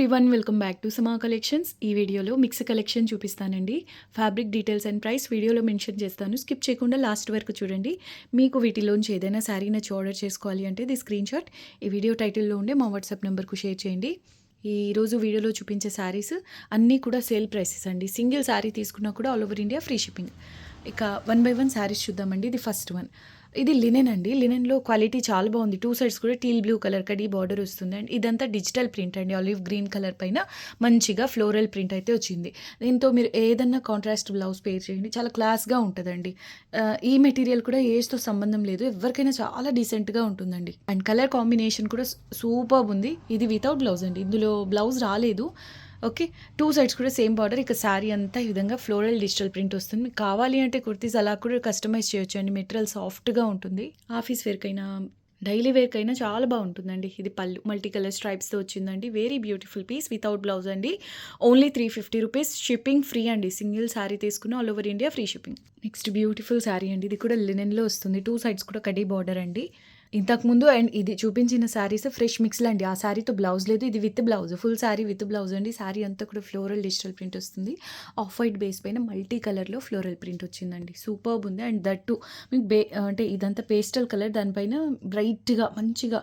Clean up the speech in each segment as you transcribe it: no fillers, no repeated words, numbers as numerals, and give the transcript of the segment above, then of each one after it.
Everyone welcome back to సమా collections. ఈ వీడియోలో మిక్స్ కలెక్షన్ చూపిస్తానండి. ఫ్యాబ్రిక్ డీటెయిల్స్ అండ్ ప్రైస్ వీడియోలో మెన్షన్ చేస్తాను. స్కిప్ చేయకుండా లాస్ట్ వరకు చూడండి. మీకు వీటిలోంచి ఏదైనా శారీ నచ్చి ఆర్డర్ చేసుకోవాలి అంటే ఇది స్క్రీన్ షాట్ ఈ వీడియో టైటిల్లో ఉండే మా వాట్సాప్ నెంబర్కు షేర్ చేయండి. ఈరోజు వీడియోలో చూపించే శారీస్ అన్నీ కూడా సేల్ ప్రైసెస్ అండి. సింగిల్ శారీ తీసుకున్నా కూడా all over India free shipping. ఇక 1 by 1 శారీస్ చూద్దామండి. ఇది ఫస్ట్ వన్. ఇది లినెన్ అండి. లినెన్లో క్వాలిటీ చాలా బాగుంది. 2 సైడ్స్ కూడా టీల్ బ్లూ కలర్ కడి బార్డర్ వస్తుంది. అండ్ ఇదంతా డిజిటల్ ప్రింట్ అండి. ఆలివ్ గ్రీన్ కలర్ పైన మంచిగా ఫ్లోరల్ ప్రింట్ అయితే వచ్చింది. దీంతో మీరు ఏదన్నా కాంట్రాస్ట్ బ్లౌజ్ పేర్ చేయండి, చాలా క్లాస్గా ఉంటుందండి. ఈ మెటీరియల్ కూడా ఏజ్తో సంబంధం లేదు, ఎవరికైనా చాలా డీసెంట్గా ఉంటుందండి. అండ్ కలర్ కాంబినేషన్ కూడా సూపర్బ్ ఉంది. ఇది వితౌట్ బ్లౌజ్ అండి, ఇందులో బ్లౌజ్ రాలేదు. ఓకే, 2 సైడ్స్ కూడా సేమ్ బార్డర్. ఇక శారీ అంతా ఈ విధంగా ఫ్లోరల్ డిజిటల్ ప్రింట్ వస్తుంది. మీకు కావాలి అంటే కుర్తీస్ అలా కూడా కస్టమైజ్ చేయొచ్చు అండి. మెటీరియల్ సాఫ్ట్గా ఉంటుంది. ఆఫీస్ వేర్కైనా డైలీ వేర్కైనా చాలా బాగుంటుందండి. ఇది పళ్ళు మల్టీ కలర్ స్ట్రైప్స్తో వచ్చిందండి. Very beautiful piece without blouse అండి. Only 350 rupees. షిప్పింగ్ ఫ్రీ అండి. సింగిల్ శారీ తీసుకున్న all over India free shipping. Next beautiful sari అండి. ఇది కూడా లినెన్లో వస్తుంది. 2 సైడ్స్ కూడా కడీ బార్డర్ అండి. ఇంతకుముందు అండ్ ఇది చూపించిన శారీస్ ఫ్రెష్ మిక్స్లు అండి. ఆ శారీతో బ్లౌజ్ లేదు, ఇది with blouse. Full sari with blouse అండి. శారీ అంతా కూడా ఫ్లోరల్ డిజిటల్ ప్రింట్ వస్తుంది. ఆఫ్ వైట్ బేస్ పైన మల్టీ కలర్లో ఫ్లోరల్ ప్రింట్ వచ్చిందండి. సూపర్బ్ ఉంది. అండ్ దట్టు మీకు అంటే ఇదంతా పేస్టల్ కలర్, దానిపైన బ్రైట్గా మంచిగా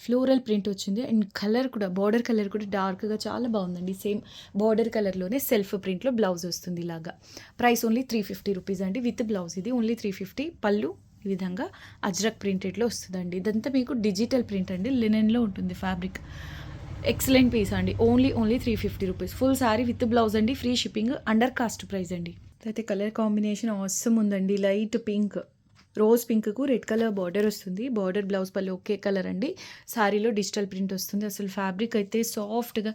ఫ్లోరల్ ప్రింట్ వచ్చింది. అండ్ కలర్ కూడా బార్డర్ కలర్ కూడా డార్క్గా చాలా బాగుందండి. సేమ్ బార్డర్ కలర్లోనే సెల్ఫ్ ప్రింట్లో బ్లౌజ్ వస్తుంది ఇలాగా. ప్రైస్ ఓన్లీ 350 రూపీస్ అండి. విత్ బ్లౌజ్ ఇది ఓన్లీ 350. పళ్ళు ఈ విధంగా అజ్రక్ ప్రింటెడ్లో వస్తుందండి. ఇదంతా మీకు డిజిటల్ ప్రింట్ అండి. లినెన్లో ఉంటుంది ఫ్యాబ్రిక్. ఎక్సలెంట్ పీస్ అండి. Only 350 rupees. Full sari with blouse అండి. Free shipping. Under cost price అండి. అయితే కలర్ కాంబినేషన్ ఆసమ్ ఉందండి. లైట్ పింక్, రోజ్ పింక్కు రెడ్ కలర్ బార్డర్ వస్తుంది. బార్డర్ బ్లౌజ్ పళ్ళు ఒకే కలర్ అండి. శారీలో డిజిటల్ ప్రింట్ వస్తుంది. అసలు ఫ్యాబ్రిక్ అయితే సాఫ్ట్గా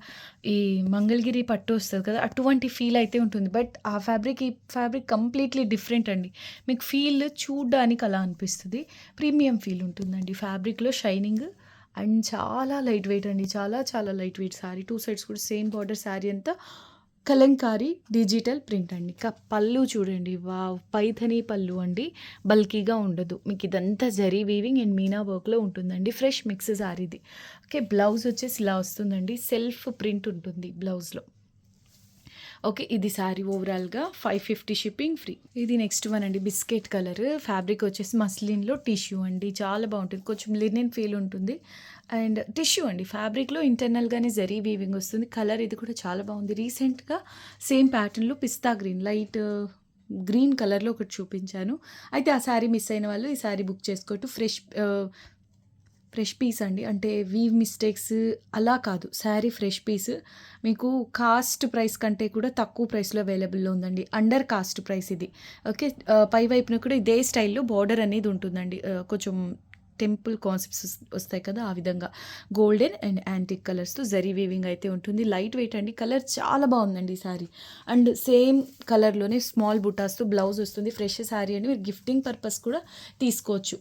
ఈ మంగళగిరి పట్టు వస్తుంది కదా, అటువంటి ఫీల్ అయితే ఉంటుంది. బట్ ఆ ఫ్యాబ్రిక్ ఈ ఫ్యాబ్రిక్ కంప్లీట్లీ డిఫరెంట్ అండి. మీకు ఫీల్ చూడ్డానికి అలా అనిపిస్తుంది. ప్రీమియం ఫీల్ ఉంటుందండి. ఫ్యాబ్రిక్లో షైనింగ్ అండ్ చాలా లైట్ వెయిట్ అండి. చాలా చాలా లైట్ వెయిట్ శారీ. 2 సైడ్స్ కూడా సేమ్ బార్డర్. శారీ అంతా కలంకారీ డిజిటల్ ప్రింట్ అండి. పళ్ళు చూడండి, వావ్, పైథనీ పళ్ళు అండి. బల్కీగా ఉండదు. మీకు ఇదంతా జరీ వీవింగ్ అండ్ మీనా వర్క్లో ఉంటుందండి. ఫ్రెష్ మిక్స్ శారీది. ఓకే, బ్లౌజ్ వచ్చేసి ఇలా వస్తుందండి. సెల్ఫ్ ప్రింట్ ఉంటుంది బ్లౌజ్లో. ఓకే, ఇది శారీ ఓవరాల్గా 550 షిప్పింగ్ ఫ్రీ. ఇది నెక్స్ట్ వన్ అండి. బిస్కెట్ కలర్ ఫ్యాబ్రిక్ వచ్చేసి మస్లిన్లో టిష్యూ అండి. చాలా బాగుంటుంది. కొంచెం లినెన్ ఫీల్ ఉంటుంది. అండ్ టిష్యూ అండి. ఫ్యాబ్రిక్లో ఇంటర్నల్గానే జరీ వీవింగ్ వస్తుంది. కలర్ ఇది కూడా చాలా బాగుంది. రీసెంట్గా సేమ్ ప్యాటర్న్లో పిస్తా గ్రీన్, లైట్ గ్రీన్ కలర్లో ఒకటి చూపించాను. అయితే ఆ శారీ మిస్ అయిన వాళ్ళు ఈ శారీ బుక్ చేసుకోవచ్చు. ఫ్రెష్ పీస్ అండి. అంటే వీవ్ మిస్టేక్స్ అలా కాదు, శారీ ఫ్రెష్ పీస్. మీకు కాస్ట్ ప్రైస్ కంటే కూడా తక్కువ ప్రైస్లో అవైలబుల్లో ఉందండి. అండర్ కాస్ట్ ప్రైస్ ఇది. ఓకే, పై వైపున కూడా ఇదే స్టైల్లో బార్డర్ అనేది ఉంటుందండి. కొంచెం టెంపుల్ కాన్సెప్ట్స్ వస్తాయి కదా, ఆ విధంగా గోల్డెన్ అండ్ యాంటిక్ కలర్స్తో జరీ వీవింగ్ అయితే ఉంటుంది. లైట్ వెయిట్ అండి. కలర్ చాలా బాగుందండి ఈ శారీ. అండ్ సేమ్ కలర్లోనే స్మాల్ బుటాస్తో బ్లౌజ్ వస్తుంది. ఫ్రెష్ శారీ అండి. మీరు గిఫ్టింగ్ పర్పస్ కూడా తీసుకోవచ్చు.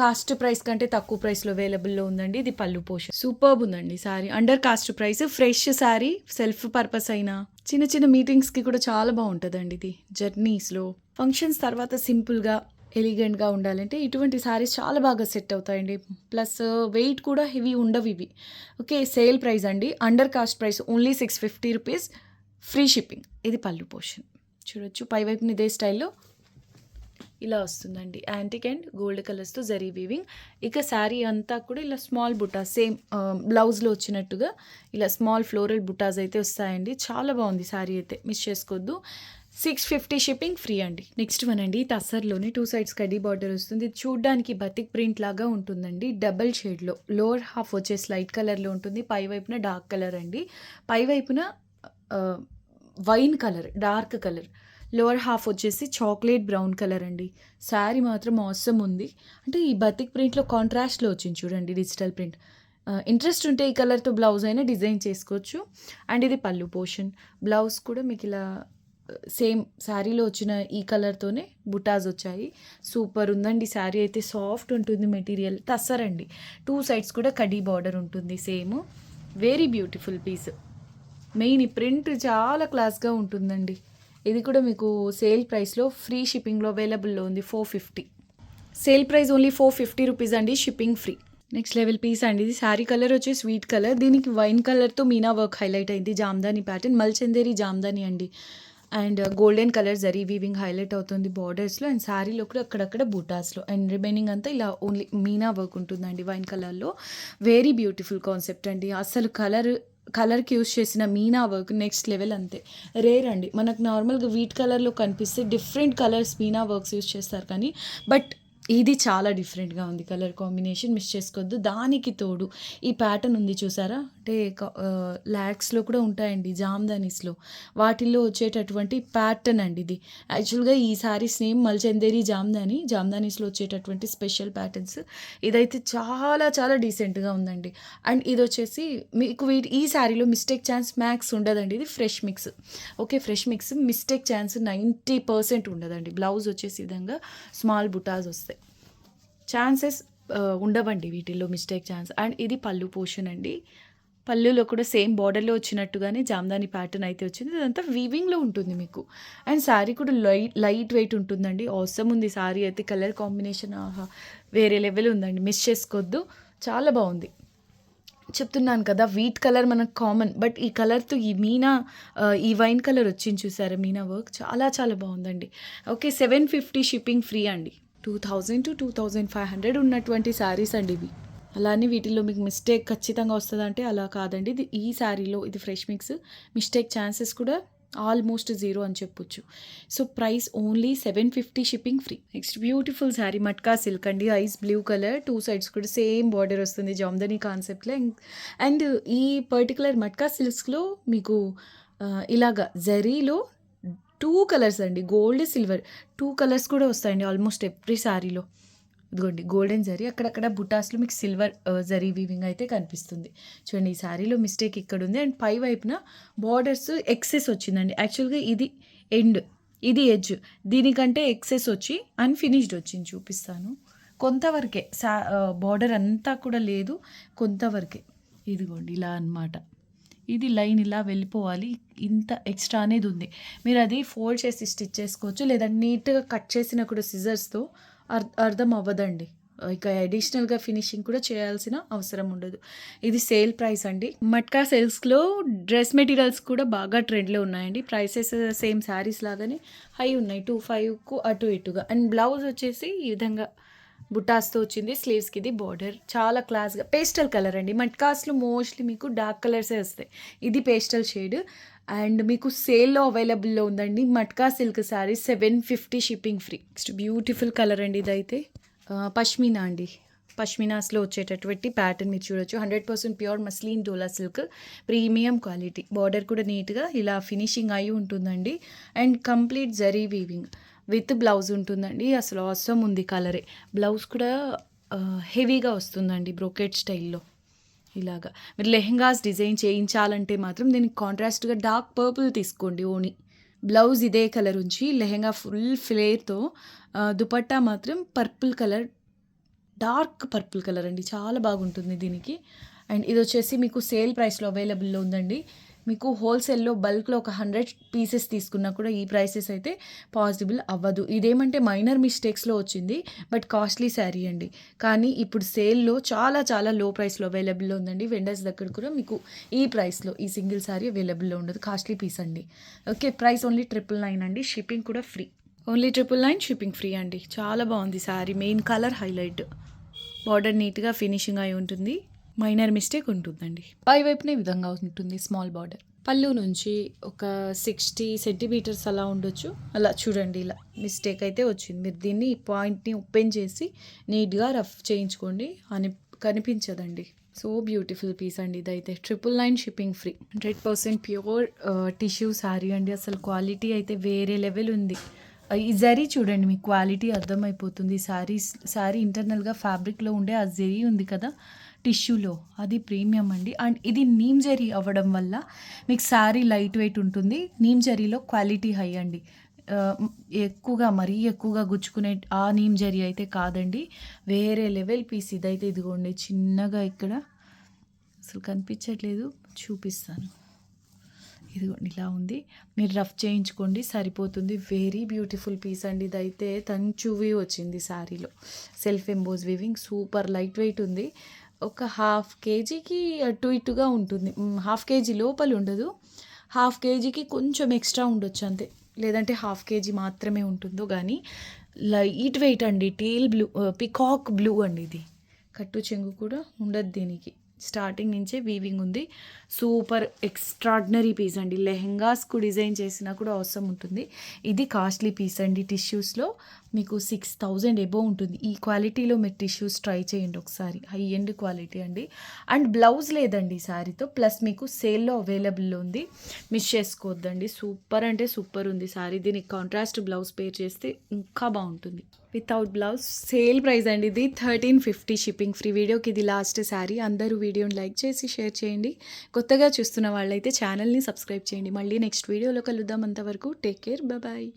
కాస్ట్ ప్రైస్ కంటే తక్కువ ప్రైస్లో అవైలబుల్లో ఉందండి. ఇది పళ్ళు పోర్షన్. సూపర్బ్ ఉందండి sari. Under cost price. Fresh sari. Self purpose అయినా చిన్న చిన్న మీటింగ్స్కి కూడా చాలా బాగుంటుందండి. ఇది జర్నీస్లో, ఫంక్షన్స్ తర్వాత సింపుల్గా ఎలిగెంట్గా ఉండాలంటే ఇటువంటి శారీస్ చాలా బాగా సెట్ అవుతాయండి. ప్లస్ వెయిట్ కూడా హెవీ ఉండవు ఇవి. ఓకే, సేల్ ప్రైస్ అండి. Under cost price only 650 rupees. Free shipping. ఇది పళ్ళు పోర్షన్ చూడొచ్చు. పైవైపున ఇదే స్టైల్లో ఇలా వస్తుందండి. యాంటిక్ అండ్ గోల్డ్ కలర్స్తో జరీ వీవింగ్. ఇక శారీ అంతా కూడా ఇలా స్మాల్ బుటాస్, సేమ్ బ్లౌజ్లో వచ్చినట్టుగా ఇలా స్మాల్ ఫ్లోరల్ బుటాస్ అయితే వస్తాయండి. చాలా బాగుంది శారీ అయితే, మిస్ చేసుకోవద్దు. 650 షిప్పింగ్ ఫ్రీ అండి. నెక్స్ట్ వన్ అండి. టస్సర్లోని 2 సైడ్స్ కడ్డీ బార్డర్ వస్తుంది. చూడ్డానికి బతిక్ ప్రింట్ లాగా ఉంటుందండి. డబల్ షేడ్లో లోవర్ హాఫ్ వచ్చేసి లైట్ కలర్లో ఉంటుంది. పై వైపున డార్క్ కలర్ అండి. పై వైపున wine colour, dark colour. Lower half వచ్చేసి చాక్లెట్ బ్రౌన్ కలర్ అండి. శారీ మాత్రం ఆసమ్ ఉంది. అంటే ఈ బతిక్ ప్రింట్లో కాంట్రాస్ట్లో వచ్చింది చూడండి, డిజిటల్ ప్రింట్. ఇంట్రెస్ట్ ఉంటే ఈ కలర్తో బ్లౌజ్ అయినా డిజైన్ చేసుకోవచ్చు. అండ్ ఇది పళ్ళు పోర్షన్. బ్లౌజ్ కూడా మీకు ఇలా సేమ్ శారీలో వచ్చిన ఈ కలర్తోనే బుటాస్ వచ్చాయి. సూపర్ ఉందండి శారీ అయితే. సాఫ్ట్ ఉంటుంది మెటీరియల్. టస్సర్ అండి. 2 సైడ్స్ కూడా కడీ బార్డర్ ఉంటుంది same. Very beautiful piece. Main ఈ ప్రింట్ చాలా క్లాస్గా ఉంటుందండి. ఇది కూడా మీకు సేల్ ప్రైస్లో ఫ్రీ షిప్పింగ్లో అవైలబుల్లో ఉంది. 450. సేల్ ప్రైస్ ఓన్లీ 450 రూపీస్ అండి. Shipping free. Next level piece అండి. ఇది శారీ కలర్ వచ్చేసి స్వీట్ కలర్. దీనికి వైన్ కలర్‌తో మీనా వర్క్ హైలైట్ అయింది. జామ్దాని ప్యాటర్న్ మల్చందేరి జామ్దాని అండి. And golden colour zari weaving highlight అవుతుంది బార్డర్స్‌లో అండ్ శారీలో కూడా అక్కడక్కడ బూటాస్‌లో అండ్ రిమైనింగ్ అంతా ఇలా ఓన్లీ మీనా వర్క్ ఉంటుందండి వైన్ కలర్‌లో. వెరీ బ్యూటిఫుల్ కాన్సెప్ట్ అండి. అసలు కలర్‌కి యూజ్ చేసిన మీనా వర్క్ నెక్స్ట్ లెవెల్ అంతే. రేర్ అండి. మనకు నార్మల్‌గా వీట్ కలర్‌లో కనిపిస్తే different colours Meena works use చేస్తారు కానీ బట్ ఇది చాలా డిఫరెంట్‌గా ఉంది కలర్ కాంబినేషన్ మిస్ చేసుకోవద్దు. దానికి తోడు ఈ ప్యాటర్న్ ఉంది చూసారా? అంటే లాక్స్‌లో కూడా ఉంటాయండి జామ్దానీస్‌లో. వాటిల్లో వచ్చేటటువంటి ప్యాటర్న్ అండి ఇది. యాక్చువల్‌గా ఈ శారీస్ నేమ్ మల్చందేరి జామ్దానీస్‌లో వచ్చేటటువంటి స్పెషల్ ప్యాటర్న్స్. ఇదైతే చాలా చాలా డీసెంట్‌గా ఉందండి. అండ్ ఇదొచ్చేసి మీకు ఈ శారీలో మిస్టేక్ ఛాన్స్ మ్యాక్స్ ఉండదండి. ఇది fresh mix. Okay. Fresh mix mistake chance 90% ఉండదండి. బ్లౌజ్ వచ్చేసి ఈ విధంగా స్మాల్ బుటాస్ వస్తాయి. ఛాన్సెస్ ఉండవండి వీటిల్లో మిస్టేక్ ఛాన్స్. అండ్ ఇది పళ్ళు పోర్షన్ అండి. పళ్ళులో కూడా సేమ్ బార్డర్‌లో వచ్చినట్టుగానే జామ్దాని ప్యాటర్న్ అయితే వచ్చింది. ఇదంతా వీవింగ్‌లో ఉంటుంది మీకు. అండ్ శారీ కూడా లైట్ వెయిట్ ఉంటుందండి. ఆసమ్ ఉంది శారీ అయితే. కలర్ కాంబినేషన్ ఆహా! వేరే లెవెల్ ఉందండి. మిస్ చేసుకోవద్దు. చాలా బాగుంది. చెప్తున్నాను కదా! వీట్ కలర్ మనకు కామన్. బట్ ఈ కలర్‌తో ఈ వైన్ కలర్ వచ్చింది చూసారా మీనా వర్క్ చాలా చాలా బాగుందండి. ఓకే. 750 షిప్పింగ్ ఫ్రీ అండి. 2000-2500 ఉన్నటువంటి శారీస్ అండి ఇవి. అలా అని వీటిల్లో మీకు మిస్టేక్ ఖచ్చితంగా వస్తదంటే అలా కాదండి. ఈ శారీలో ఇది ఫ్రెష్ మిక్స్. మిస్టేక్ ఛాన్సెస్ కూడా ఆల్మోస్ట్ 0 అని చెప్పొచ్చు. So, price only 750 shipping free. Next beautiful sari matka silk అండి. ఐస్ బ్లూ కలర్ 2 సైడ్స్ కూడా సేమ్ బార్డర్ వస్తుంది జామ్దాని కాన్సెప్ట్‌లో. అండ్ ఈ పర్టిక్యులర్ మట్కా సిల్క్స్‌లో మీకు ఇలాగ జరీలో 2 కలర్స్ అండి. గోల్డ్, సిల్వర్ 2 కలర్స్ కూడా వస్తాయండి ఆల్మోస్ట్ ఎవ్రీ శారీలో. ఇదిగోండి గోల్డెన్ జరీ అక్కడక్కడ బుటాస్‌లో మీకు సిల్వర్ జరీ వీవింగ్ అయితే కనిపిస్తుంది. చూడండి ఈ శారీలో మిస్టేక్ ఇక్కడుంది. అండ్ పై వైపున బార్డర్స్ ఎక్సెస్ వచ్చిందండి. యాక్చువల్‌గా ఇది ఎండ్, ఇది ఎడ్జ్. దీనికంటే ఎక్సెస్ వచ్చి అన్‌ఫినిష్డ్ వచ్చింది చూపిస్తాను. కొంతవరకే బార్డర్ అంతా కూడా లేదు. కొంతవరకే. ఇదిగోండి ఇలా అన్నమాట. ఇది లైన్ ఇలా వెళ్ళిపోవాలి. ఇంత ఎక్స్ట్రా అనేది ఉంది. మీరు అది ఫోల్డ్ చేసి స్టిచ్ చేసుకోవచ్చు. లేదంటే నీట్‌గా కట్ చేసినా కూడా సిజర్స్‌తో అర్థం అవ్వదండి. ఇక అడిషనల్‌గా ఫినిషింగ్ కూడా చేయాల్సిన అవసరం ఉండదు. ఇది సేల్ ప్రైస్ అండి. మట్కా సిల్క్స్‌లో డ్రెస్ మెటీరియల్స్ కూడా బాగా ట్రెండ్‌లో ఉన్నాయండి. ప్రైసెస్ సేమ్ శారీస్ లాగానే హై ఉన్నాయి. 25కు అటు ఇటుగా. అండ్ బ్లౌజ్ వచ్చేసి ఈ విధంగా బుటాస్‌తో వచ్చింది. స్లీవ్స్‌కి ఇది బార్డర్. చాలా క్లాస్‌గా పేస్టల్ కలర్ అండి. మట్కాస్‌లో మోస్ట్‌లీ మీకు డార్క్ కలర్సే వస్తాయి. ఇది పేస్టల్ షేడ్. అండ్ మీకు సేల్‌లో అవైలబుల్‌లో ఉందండి. Matka silk sari 750 shipping free. Next beautiful colour అండి ఇదైతే. పష్మినా అండి. పష్మినాస్‌లో వచ్చేటటువంటి ప్యాటర్న్ మీరు చూడొచ్చు. 100% ప్యూర్ మస్లిన్ డోలా సిల్క్. Premium quality. బార్డర్ కూడా నీట్‌గా ఇలా ఫినిషింగ్ అయ్యి ఉంటుందండి. And complete zari weaving with blouse ఉంటుందండి. అసలు ఆసమ్ ఉంది కలరే. బ్లౌజ్ కూడా హెవీగా వస్తుందండి బ్రోకెట్ స్టైల్‌లో. ఇలాగా మీరు లెహెంగాస్ డిజైన్ చేయించాలంటే మాత్రం దీనికి కాంట్రాస్ట్‌గా డార్క్ పర్పుల్ తీసుకోండి ఓని. బ్లౌజ్ ఇదే కలర్ ఉంచి లెహెంగా ఫుల్ ఫ్లేర్‌తో దుపట్టా మాత్రం purple colour, dark purple colour అండి. చాలా బాగుంటుంది దీనికి. అండ్ ఇదొచ్చేసి మీకు సేల్ ప్రైస్‌లో అవైలబుల్‌లో ఉందండి. మీకు హోల్సేల్‌లో బల్క్‌లో ఒక 100 పీసెస్ తీసుకున్నా కూడా ఈ ప్రైసెస్ అయితే పాసిబుల్ అవ్వదు. ఇదేమంటే మైనర్ మిస్టేక్స్‌లో వచ్చింది. బట్ కాస్ట్లీ శారీ అండి. కానీ ఇప్పుడు సేల్‌లో చాలా చాలా లో ప్రైస్‌లో అవైలబుల్‌లో ఉందండి. వెండర్స్ దగ్గర కూడా మీకు ఈ ప్రైస్‌లో ఈ సింగిల్ శారీ అవైలబుల్‌లో ఉండదు. కాస్ట్లీ పీస్ అండి. ఓకే. ప్రైస్ ఓన్లీ 999 అండి. షిప్పింగ్ కూడా ఫ్రీ. ఓన్లీ 999 షిప్పింగ్ ఫ్రీ అండి. చాలా బాగుంది sari. Main colour highlight. Border నీట్‌గా ఫినిషింగ్ అయి ఉంటుంది. మైనర్ మిస్టేక్ ఉంటుందండి. పై వైపున ఈ విధంగా ఉంటుంది స్మాల్ బార్డర్. పళ్ళు నుంచి ఒక 60 సెంటీమీటర్స్ అలా ఉండొచ్చు. అలా చూడండి ఇలా మిస్టేక్ అయితే వచ్చింది. మీరు దీన్ని ఈ పాయింట్‌ని ఓపెన్ చేసి నీట్‌గా రఫ్ చేయించుకోండి. కనిపించదండి. సో బ్యూటిఫుల్ పీస్ అండి ఇదైతే. 999 shipping free. 100% pure tissue sari అండి. అసలు క్వాలిటీ అయితే వేరే లెవెల్ ఉంది. ఈ జరీ చూడండి మీకు క్వాలిటీ అర్థమైపోతుంది. శారీ ఇంటర్నల్‌గా ఫ్యాబ్రిక్‌లో ఉండే ఆ జరీ ఉంది కదా టిష్యూలో, అది ప్రీమియం అండి. అండ్ ఇది నీమ్ జరీ అవ్వడం వల్ల మీకు శారీ లైట్ వెయిట్ ఉంటుంది. నీమ్ జరీలో క్వాలిటీ హై అండి. మరీ ఎక్కువగా గుచ్చుకునే ఆ నీమ్ జరీ అయితే కాదండి. వేరే లెవెల్ పీస్ ఇదైతే. ఇదిగోండి చిన్నగా ఇక్కడ అసలు కనిపించట్లేదు, చూపిస్తాను. ఇదిగోండి ఇలా ఉంది. మీరు రఫ్ చేయించుకోండి సరిపోతుంది. వెరీ బ్యూటిఫుల్ పీస్ అండి. ఇదైతే తంచువి వచ్చింది శారీలో. Self emboss weaving super light weight ఉంది. ఒక హాఫ్ కేజీకి అటు ఇటుగా ఉంటుంది. హాఫ్ కేజీ లోపల ఉండదు. హాఫ్ కేజీకి కొంచెం ఎక్స్ట్రా ఉండొచ్చు అంతే. లేదంటే హాఫ్ కేజీ మాత్రమే ఉంటుందో కానీ లైట్ వెయిట్ అండి. టీల్ బ్లూ, పికాక్ బ్లూ అండి ఇది. కట్టు చెంగు కూడా ఉండదు దీనికి. స్టార్టింగ్ నుంచే వీవింగ్ ఉంది. సూపర్ ఎక్స్ట్రాడినరీ పీస్ అండి. లెహెంగాస్కు డిజైన్ చేసినా కూడా అవసరం ఉంటుంది. ఇది కాస్ట్లీ పీస్ అండి. టిష్యూస్లో మీకు 6000 ఎబోవ్ ఉంటుంది. ఈ క్వాలిటీలో మీరు టిష్యూస్ ట్రై చేయండి ఒకసారి. హై ఎండ్ క్వాలిటీ అండి. అండ్ బ్లౌజ్ లేదండి ఈ శారీతో. ప్లస్ మీకు సేల్లో అవైలబుల్లో ఉంది. మిస్ చేసుకోవద్దండి. సూపర్ అంటే సూపర్ ఉంది శారీ. దీనికి కాంట్రాస్ట్ బ్లౌజ్ పేర్ చేస్తే ఇంకా బాగుంటుంది. వితౌట్ బ్లౌజ్ సేల్ ప్రైస్ అండి ఇది 1350 షిప్పింగ్ ఫ్రీ. వీడియోకి ఇది లాస్ట్ శారీ. అందరూ వీడియోని లైక్ చేసి షేర్ చేయండి. కొత్తగా చూస్తున్న వాళ్ళైతే ఛానల్ని సబ్స్క్రైబ్ చేయండి. మళ్ళీ నెక్స్ట్ వీడియోలో కలుద్దాం. అంతవరకు టేక్ కేర్, బాయ్.